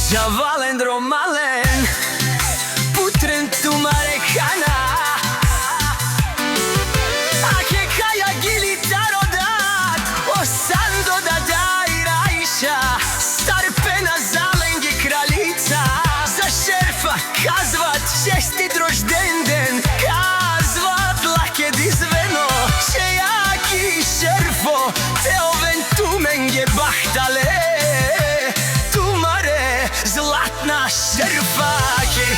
Джавален ромален Путрен тумаре хана Аке кая гили тародат Осандо да дайраиша Старпена заленге кралица За шерфа казват честит рожден ден Казват лаке дизвено Че јаки шерфо Те овен туменге бахтале Златна шерфаки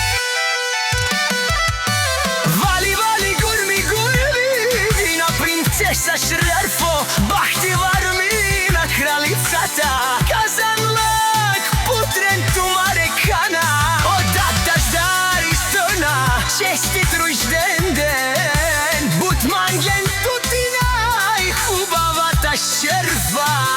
Вали, вали, гурми, гурми Вина принцеса шерфо Бахти варми на кралицата Казан лак, путрен тумаре кана Одат даждар и стона Честит рожден ден Бутманген тутина И хубавата шерфа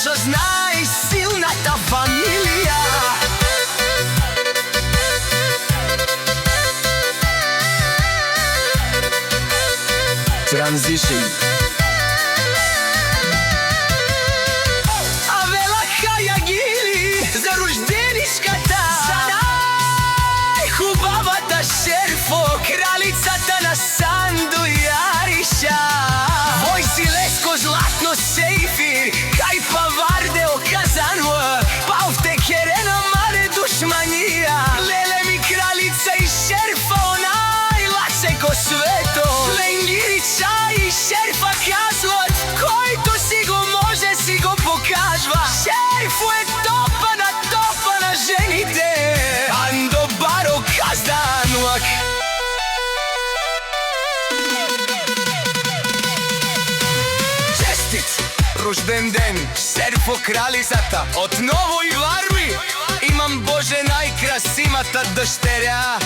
Што знаеш силната фамилија Транзишн Авела хајагили за рожденишката За најхубавата шерфо Кралицата на Сандо Јариша Војси леско златно сејфир Кај паварде оказано Павте керена маре душманија Леле ми кралица и шерфа Онај лачеко свето Ленгирича и шерфа казват Којто си го може си го покажва Шерфо е топа на жените Андо баро каздануак Рожден ден, шерфо кралицата Отново и варми Имам Боже најкрасимата дъщеря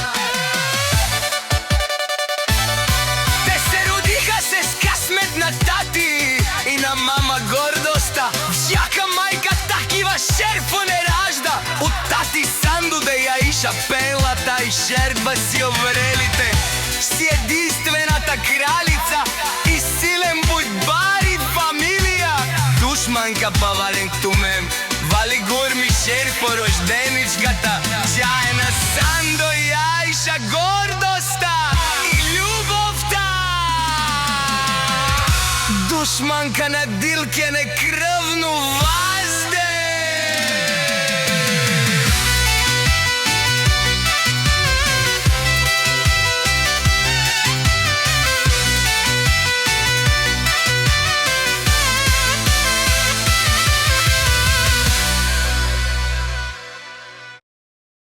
Те се родиха се с късмет на тати И на мама гордоста Всяка майка такива шерфо не ражда От тати Сандо да ја иша пелата И шерфа си оврелите Си единствената кралица И силен будбар и фамилија Душманка павален тумен Вали гурми шерфо рожденичката Тя е на Сандо Јаиша гордоста И љубовта Душманка на Дилке не крвну